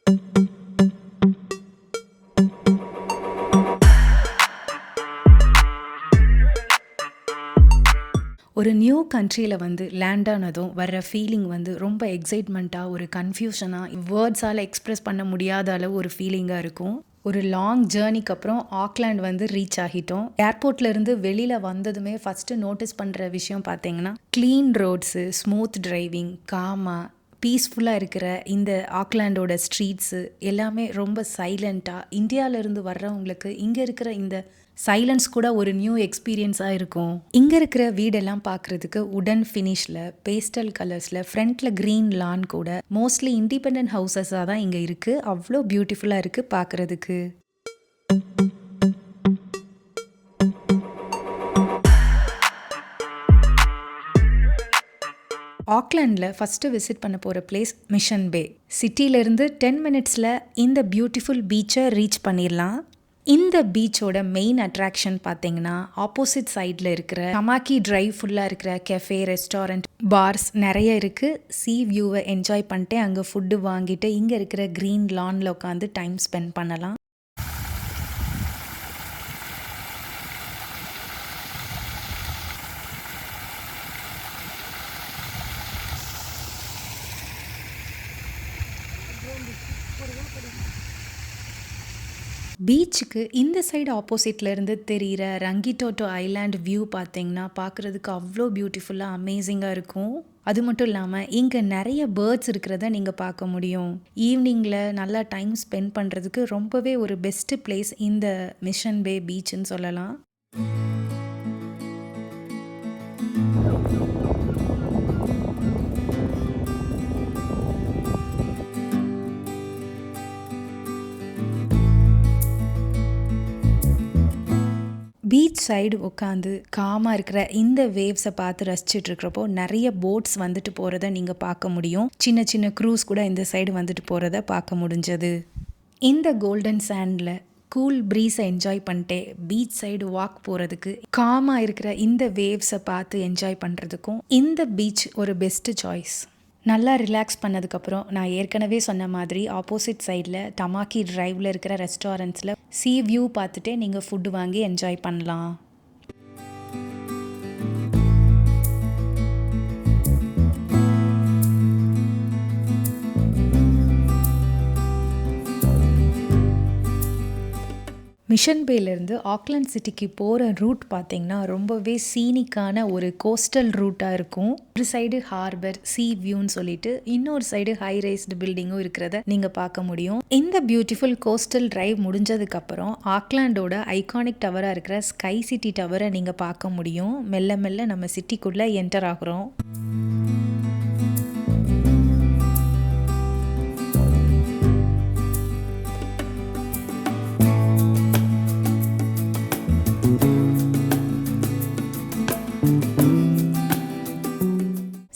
ஒரு நியூ கண்ட்ரியில் வந்து லேண்ட் ஆனதும் வர்ற ஃபீலிங் வந்து ரொம்ப எக்ஸைட்மெண்ட்டாக, ஒரு கன்ஃபியூஷனாக, வேர்ட்ஸால் எக்ஸ்ப்ரெஸ் பண்ண முடியாத அளவு ஒரு ஃபீலிங்காக இருக்கும். ஒரு லாங் ஜேர்னிக்கு அப்புறம் ஆக்லாண்ட் வந்து ரீச் ஆகிட்டோம். ஏர்போர்ட்லேருந்து வெளியில் வந்ததுமே ஃபஸ்ட்டு நோட்டீஸ் பண்ணுற விஷயம் பார்த்தீங்கன்னா, க்ளீன் ரோட்ஸு, ஸ்மூத் டிரைவிங், காமாக பீஸ்ஃபுல்லாக இருக்கிற இந்த ஆக்லாண்டோட ஸ்ட்ரீட்ஸு எல்லாமே ரொம்ப சைலண்ட்டாக, இந்தியாவிலேருந்து வர்றவங்களுக்கு இங்கே இருக்கிற இந்த சைலன்ஸ் கூட ஒரு நியூ எக்ஸ்பீரியன்ஸாக இருக்கும். இங்கே இருக்கிற வீடெல்லாம் பார்க்குறதுக்கு உடன் ஃபினிஷில், பேஸ்டல் கலர்ஸில், ஃப்ரண்ட்டில் க்ரீன் லான் கூட மோஸ்ட்லி இண்டிபெண்ட் ஹவுசஸாக தான் இங்கே இருக்குது. அவ்வளோ பியூட்டிஃபுல்லாக இருக்குது பார்க்குறதுக்கு. ஆக்லாண்டில் ஃபஸ்ட்டு விசிட் பண்ண போகிற பிளேஸ் மிஷன் பே. சிட்டியிலேருந்து 10 மினிட்ஸில் இந்த பியூட்டிஃபுல் பீச்சை ரீச் பண்ணிடலாம். இந்த பீச்சோட மெயின் அட்ராக்ஷன் பார்த்தீங்கன்னா, ஆப்போசிட் சைடில் இருக்கிற டமாக்கி டிரைவ் ஃபுல்லாக இருக்கிற கெஃபே, ரெஸ்டாரண்ட், பார்ஸ் நிறைய இருக்குது. சீ வியூவை என்ஜாய் பண்ணிட்டு அங்கே ஃபுட்டு வாங்கிட்டு இங்கே இருக்கிற க்ரீன் லானில் உட்காந்து டைம் ஸ்பெண்ட் பண்ணலாம். பீச்சுக்கு இந்த சைடு ஆப்போசிட்ல இருந்து தெரிகிற ரங்கிட்டோட்டோ ஐலாண்ட் வியூ பார்த்தீங்கன்னா பார்க்குறதுக்கு அவ்வளோ பியூட்டிஃபுல்லாக அமேசிங்காக இருக்கும். அது மட்டும் இல்லாமல் இங்கே நிறைய பேர்ட்ஸ் இருக்கிறத நீங்கள் பார்க்க முடியும். ஈவினிங்கில் நல்லா டைம் ஸ்பெண்ட் பண்ணுறதுக்கு ரொம்பவே ஒரு பெஸ்ட்டு பிளேஸ் இந்த மிஷன் பே பீச்சுன்னு சொல்லலாம். பீச் சைடு உட்காந்து காமாக இருக்கிற இந்த வேவ்ஸை பார்த்து ரசிச்சுட்டு இருக்கிறப்போ நிறைய போட்ஸ் வந்துட்டு போகிறத நீங்கள் பார்க்க முடியும். சின்ன சின்ன க்ரூஸ் கூட இந்த சைடு வந்துட்டு போகிறத பார்க்க முடிஞ்சது. இந்த கோல்டன் சாண்டில் கூல் ப்ரீஸை என்ஜாய் பண்ணிட்டே பீச் சைடு வாக் போகிறதுக்கு, காமாக இருக்கிற இந்த வேவ்ஸை பார்த்து என்ஜாய் பண்ணுறதுக்கும் இந்த பீச் ஒரு பெஸ்ட்டு சாய்ஸ். நல்லா ரிலாக்ஸ் பண்ணதுக்கப்புறம் நான் ஏற்கனவே சொன்ன மாதிரி ஆப்போசிட் சைடில் டமாக்கி டிரைவில் இருக்கிற ரெஸ்டாரண்ட்ஸில் சீ வியூ பார்த்துட்டே நீங்கள் ஃபுட்டு வாங்கி என்ஜாய் பண்ணலாம். மிஷன் பேலேருந்து ஆக்லாண்ட் சிட்டிக்கு போகிற ரூட் பார்த்திங்கன்னா ரொம்பவே சீனிக்கான ஒரு கோஸ்டல் ரூட்டாக இருக்கும். ஒரு சைடு ஹார்பர், சீ வியூன்னு சொல்லிட்டு இன்னொரு சைடு ஹை ரைஸ்டு பில்டிங்கும் இருக்கிறத நீங்கள் பார்க்க முடியும். இந்த பியூட்டிஃபுல் கோஸ்டல் டிரைவ் முடிஞ்சதுக்கப்புறம் ஆக்லாண்டோட ஐகானிக் டவராக இருக்கிற ஸ்கை சிட்டி டவரை நீங்கள் பார்க்க முடியும். மெல்ல மெல்ல நம்ம சிட்டிக்குள்ளே என்டர் ஆகிறோம்.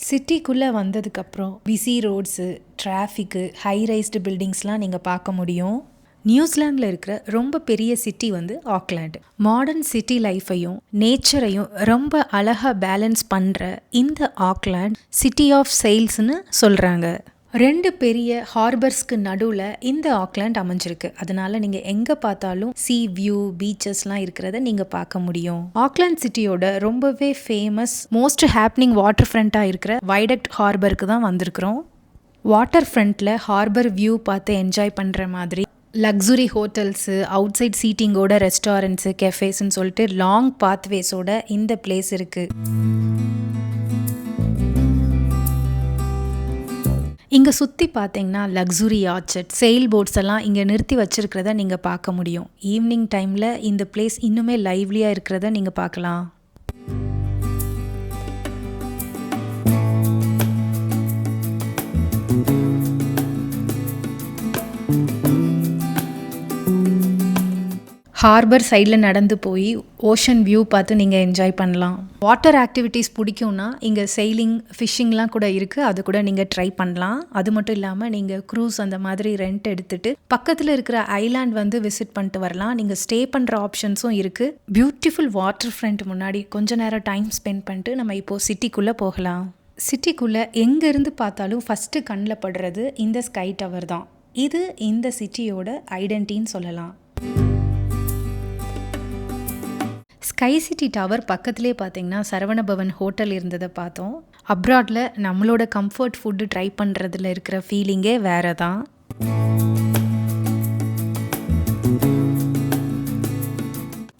சிட்டிக்குள்ளே வந்ததுக்கப்புறம் பிஸி ரோட்ஸு, டிராஃபிக்கு, ஹை ரைஸ்டு பில்டிங்ஸ்லாம் நீங்கள் பார்க்க முடியும். நியூசிலாண்டில் இருக்கிற ரொம்ப பெரிய சிட்டி வந்து ஆக்லாண்ட். மாடர்ன் சிட்டி லைஃப்பையும் நேச்சரையும் ரொம்ப அழகாக பேலன்ஸ் பண்ணுற இந்த ஆக்லாண்ட் சிட்டி ஆஃப் செயில்ஸ்னு சொல்கிறாங்க. 2 பெரிய ஹார்பர்ஸ்க்கு நடுவில் இந்த ஆக்லாண்ட் அமைஞ்சிருக்கு. அதனால நீங்கள் எங்கே பார்த்தாலும் சீ வியூ, பீச்சஸ்லாம் இருக்கிறத நீங்கள் பார்க்க முடியும். ஆக்லாண்ட் சிட்டியோட ரொம்பவே ஃபேமஸ், மோஸ்ட் ஹேப்பனிங் வாட்டர் ஃப்ரண்ட்டாக இருக்கிற வைடக்ட் ஹார்பருக்கு தான் வந்திருக்கிறோம். வாட்டர் ஃப்ரண்ட்டில் ஹார்பர் வியூ பார்த்து என்ஜாய் பண்ணுற மாதிரி லக்ஸுரி ஹோட்டல்ஸு, அவுட் சைட் சீட்டிங்கோட ரெஸ்டாரண்ட்ஸு, கெஃபேஸ்ன்னு சொல்லிட்டு லாங் பாத்வேஸோட இந்த பிளேஸ் இருக்குது. இங்கே சுற்றி பார்த்தீங்கன்னா லக்ஸுரி ஆர்ச்சர்ட், செயில் போட்ஸ் எல்லாம் இங்கே நிறுத்தி வச்சுருக்கிறத நீங்கள் பார்க்க முடியும். ஈவினிங் டைமில் இந்த பிளேஸ் இன்னுமே லைவ்லியாக இருக்கிறத நீங்கள் பார்க்கலாம். ஹார்பர் சைடில் நடந்து போய் ஓஷன் வியூ பார்த்து நீங்கள் என்ஜாய் பண்ணலாம். வாட்டர் ஆக்டிவிட்டீஸ் பிடிக்கும்னா இங்கே செயிலிங், ஃபிஷ்ஷிங்லாம் கூட இருக்குது. அது கூட நீங்கள் ட்ரை பண்ணலாம். அது மட்டும் இல்லாமல் நீங்கள் க்ரூஸ் அந்த மாதிரி ரெண்ட் எடுத்துகிட்டு பக்கத்தில் இருக்கிற ஐலாண்ட் வந்து விசிட் பண்ணிட்டு வரலாம். நீங்கள் ஸ்டே பண்ணுற ஆப்ஷன்ஸும் இருக்குது. பியூட்டிஃபுல் வாட்டர் ஃப்ரண்ட் முன்னாடி கொஞ்ச நேரம் டைம் ஸ்பெண்ட் பண்ணிட்டு நம்ம இப்போது சிட்டிக்குள்ளே போகலாம். சிட்டிக்குள்ளே எங்கேருந்து பார்த்தாலும் ஃபஸ்ட்டு கண்ணில் படுறது இந்த ஸ்கை டவர் தான். இது இந்த சிட்டியோட ஐடென்டிட்டின்னு சொல்லலாம். ஸ்கை சிட்டி டவர் பக்கத்துலேயே பார்த்தீங்கன்னா சரவணபவன் ஹோட்டல் இருந்ததை பார்த்தோம். அப்ராடில் நம்மளோட கம்ஃபர்ட் ஃபுட்டு ட்ரை பண்ணுறதுல இருக்கிற ஃபீலிங்கே வேறு தான்.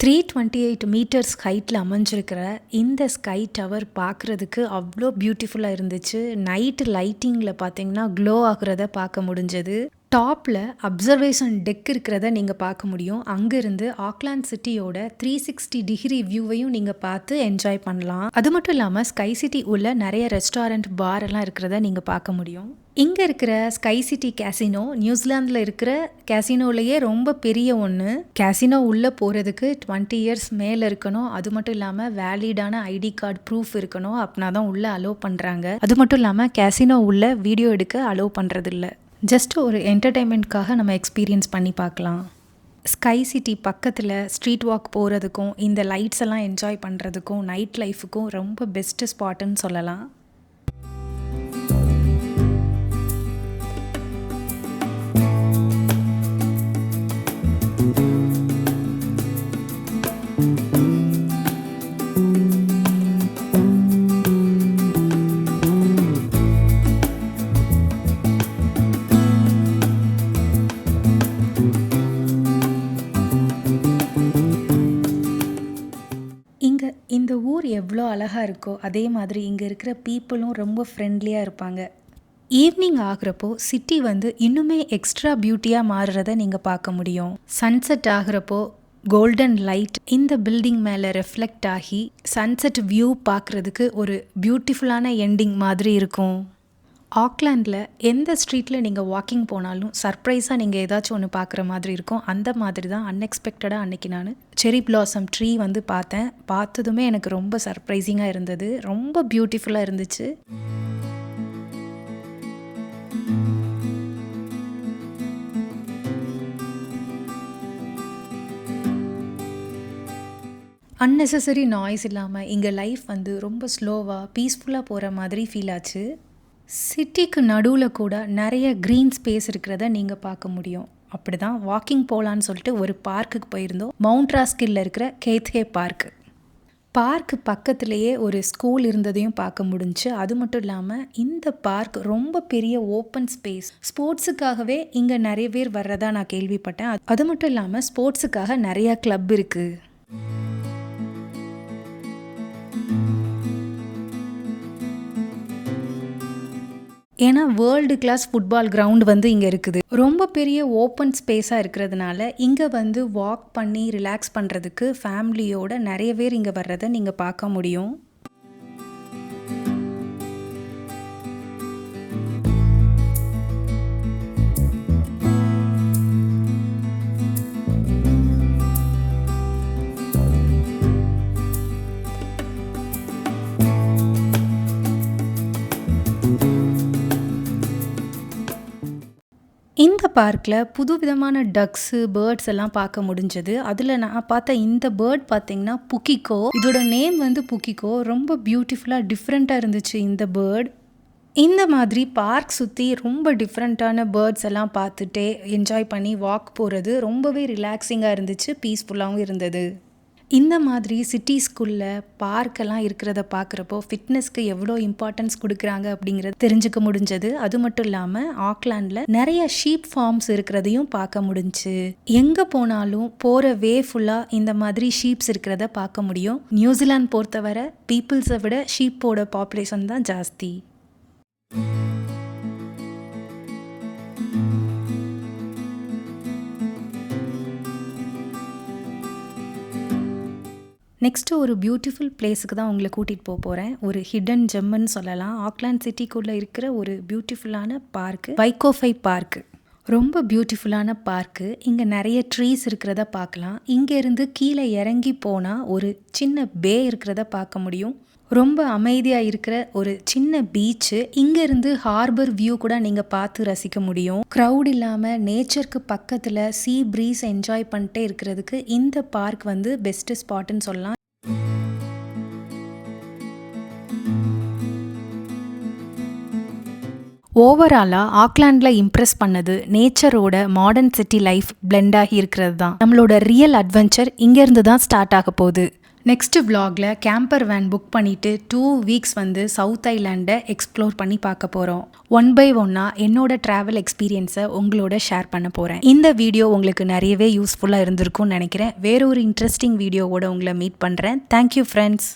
த்ரீ 28 மீட்டர்ஸ் ஹைட்டில் அமைஞ்சிருக்கிற இந்த ஸ்கை டவர் பார்க்குறதுக்கு அவ்வளோ பியூட்டிஃபுல்லாக இருந்துச்சு. நைட்டு லைட்டிங்கில் பார்த்தீங்கன்னா க்ளோ ஆகுறத பார்க்க முடிஞ்சது. டாப்பில் அப்சர்வேஷன் டெக் இருக்கிறத நீங்கள் பார்க்க முடியும். அங்கேருந்து ஆக்லாந்து சிட்டியோட 360 டிகிரி வியூவையும் நீங்கள் பார்த்து என்ஜாய் பண்ணலாம். அது மட்டும் இல்லாமல் ஸ்கை சிட்டி உள்ள நிறைய ரெஸ்டாரண்ட் பார் எல்லாம் இருக்கிறத நீங்கள் பார்க்க முடியும். இங்கே இருக்கிற ஸ்கை சிட்டி கேசினோ நியூசிலாந்தில் இருக்கிற கேசினோலையே ரொம்ப பெரிய ஒன்று. கேசினோ உள்ளே போகிறதுக்கு 20 இயர்ஸ் மேலே இருக்கணும். அது மட்டும் இல்லாமல் வேலிடான ஐடி கார்டு ப்ரூஃப் இருக்கணும். அப்படின்னா தான் உள்ளே அலோவ் பண்ணுறாங்க. அது மட்டும் இல்லாமல் கேசினோ உள்ள வீடியோ எடுக்க அலோவ் பண்ணுறதில்ல. ஜஸ்ட் ஒரு என்டர்டெயின்மெண்ட்காக நம்ம எக்ஸ்பீரியன்ஸ் பண்ணி பார்க்கலாம். ஸ்கை சிட்டி பக்கத்தில் ஸ்ட்ரீட் வாக் போகிறதுக்கும் இந்த லைட்ஸ் எல்லாம் என்ஜாய் பண்ணுறதுக்கும் நைட் லைஃபுக்கும் ரொம்ப பெஸ்ட்டு ஸ்பாட்டுன்னு சொல்லலாம். இந்த ஊர் எவ்வளோ அழகாக இருக்கோ அதே மாதிரி இங்கே இருக்கிற பீப்புளும் ரொம்ப ஃப்ரெண்ட்லியாக இருப்பாங்க. ஈவினிங் ஆகிறப்போ சிட்டி வந்து இன்னுமே எக்ஸ்ட்ரா பியூட்டியாக மாறுறத நீங்கள் பார்க்க முடியும். சன்செட் ஆகிறப்போ கோல்டன் லைட் இந்த பில்டிங் மேலே ரெஃப்ளெக்ட் ஆகி சன்செட் வியூ பார்க்குறதுக்கு ஒரு பியூட்டிஃபுல்லான எண்டிங் மாதிரி இருக்கும். ஆக்லாண்டில் எந்த ஸ்ட்ரீட்டில் நீங்கள் வாக்கிங் போனாலும் சர்ப்ரைஸாக நீங்கள் ஏதாச்சும் ஒன்று பார்க்குற மாதிரி இருக்கும். அந்த மாதிரி தான் அன்எக்ஸ்பெக்டடாக அன்றைக்கி நான் செரி பிளாசம் ட்ரீ வந்து பார்த்தேன். பார்த்ததுமே எனக்கு ரொம்ப சர்ப்ரைசிங்காக இருந்தது. ரொம்ப பியூட்டிஃபுல்லாக இருந்துச்சு. அன்னெசசரி நாய்ஸ் இல்லாமல் இங்கே லைஃப் வந்து ரொம்ப ஸ்லோவாக பீஸ்ஃபுல்லாக போகிற மாதிரி ஃபீல் ஆச்சு. சிட்டிக்கு நடுவில் கூட நிறைய க்ரீன் ஸ்பேஸ் இருக்கிறத நீங்கள் பார்க்க முடியும். அப்படி தான் வாக்கிங் போகலான்னு சொல்லிட்டு ஒரு பார்க்குக்கு போயிருந்தோம். மவுண்ட் ராஸ்கில்ல இருக்கிற கேத்ஹே பார்க்கு பக்கத்துலேயே ஒரு ஸ்கூல் இருந்ததையும் பார்க்க முடிஞ்சு. அது மட்டும் இல்லாமல் இந்த பார்க் ரொம்ப பெரிய ஓப்பன் ஸ்பேஸ். ஸ்போர்ட்ஸுக்காகவே இங்கே நிறைய பேர் வர்றதா நான் கேள்விப்பட்டேன். அது மட்டும் இல்லாமல் ஸ்போர்ட்ஸுக்காக நிறையா கிளப் இருக்குது. ஏன்னா வேர்ல்டு கிளாஸ் ஃபுட்பால் கிரவுண்ட் வந்து இங்கே இருக்குது. ரொம்ப பெரிய ஓப்பன் ஸ்பேஸாக இருக்கிறதுனால இங்கே வந்து வாக் பண்ணி ரிலாக்ஸ் பண்ணுறதுக்கு ஃபேமிலியோட நிறைய பேர் இங்கே வர்றதை நீங்கள் பார்க்க முடியும். இந்த பார்க்கில் புதுவிதமான டக்ஸு பேர்ட்ஸ் எல்லாம் பார்க்க முடிஞ்சது. அதில் நான் பார்த்த இந்த பேர்ட் பார்த்தீங்கன்னா புக்கிக்கோ. இதோட நேம் வந்து புக்கிக்கோ. ரொம்ப பியூட்டிஃபுல்லாக டிஃப்ரெண்ட்டாக இருந்துச்சு இந்த பேர்ட். இந்த மாதிரி பார்க் சுற்றி ரொம்ப டிஃப்ரெண்ட்டான பேர்ட்ஸ் எல்லாம் பார்த்துட்டே என்ஜாய் பண்ணி வாக் போகிறது ரொம்பவே ரிலாக்ஸிங்காக இருந்துச்சு. பீஸ்ஃபுல்லாகவும் இருந்தது. இந்த மாதிரி சிட்டிஸ்குள்ளே பார்க்கெல்லாம் இருக்கிறத பார்க்குறப்போ ஃபிட்னஸ்க்கு எவ்வளோ இம்பார்ட்டன்ஸ் கொடுக்குறாங்க அப்படிங்கிறத தெரிஞ்சுக்க முடிஞ்சது. அது மட்டும் இல்லாமல் ஆக்லாண்டில் நிறைய ஷீப் ஃபார்ம்ஸ் இருக்கிறதையும் பார்க்க முடிஞ்சு. எங்கே போனாலும் போகிற வே ஃபுல்லாக இந்த மாதிரி ஷீப்ஸ் இருக்கிறத பார்க்க முடியும். நியூசிலாந்து பொறுத்தவரை பீப்புள்ஸை விட ஷீப்போட பாப்புலேஷன் தான் ஜாஸ்தி. நெக்ஸ்ட்டு ஒரு பியூட்டிஃபுல் பிளேஸுக்கு தான் உங்களை கூட்டிகிட்டு போகிறேன். ஒரு ஹிடன் ஜெம்முன்னு சொல்லலாம். ஆக்லாந்து சிட்டிக்குள்ளே இருக்கிற ஒரு பியூட்டிஃபுல்லான பார்க்கு வைகோஃபை பார்க்கு. ரொம்ப பியூட்டிஃபுல்லான பார்க்கு. இங்கே நிறைய ட்ரீஸ் இருக்கிறத பார்க்கலாம். இங்கேருந்து கீழே இறங்கி போனால் ஒரு சின்ன பே இருக்கிறத பார்க்க முடியும். ரொம்ப அமைதியாக இருக்கிற ஒரு சின்ன பீச்சு. இங்கேருந்து ஹார்பர் வியூ கூட நீங்கள் பார்த்து ரசிக்க முடியும். க்ரௌட் இல்லாமல் நேச்சருக்கு பக்கத்தில் சீ ப்ரீஸ் என்ஜாய் பண்ணிட்டே இருக்கிறதுக்கு இந்த பார்க் வந்து பெஸ்ட்டு ஸ்பாட்டுன்னு சொல்லலாம். ஓவராலாக ஆக்லாண்டில் இம்ப்ரெஸ் பண்ணது நேச்சரோட மாடர்ன் சிட்டி லைஃப் பிளெண்ட் ஆகி இருக்கிறது தான். நம்மளோட ரியல் அட்வென்ச்சர் இங்கேருந்து தான் ஸ்டார்ட் ஆக போகுது. நெக்ஸ்ட் vlogல கேம்பர் வேன் புக் பண்ணிவிட்டு 2 வீக்ஸ் வந்து சவுத் ஐலாண்டை எக்ஸ்ப்ளோர் பண்ணி பார்க்க போகிறோம். 1 by 1 என்னோட ட்ராவல் எக்ஸ்பீரியன்ஸை உங்களோட ஷேர் பண்ண போகிறேன். இந்த வீடியோ உங்களுக்கு நிறையவே யூஸ்ஃபுல்லாக இருந்திருக்கும்னு நினைக்கிறேன். வேற ஒரு இன்ட்ரெஸ்டிங் வீடியோவோட உங்களை மீட் பண்ணுறேன். Thank you friends.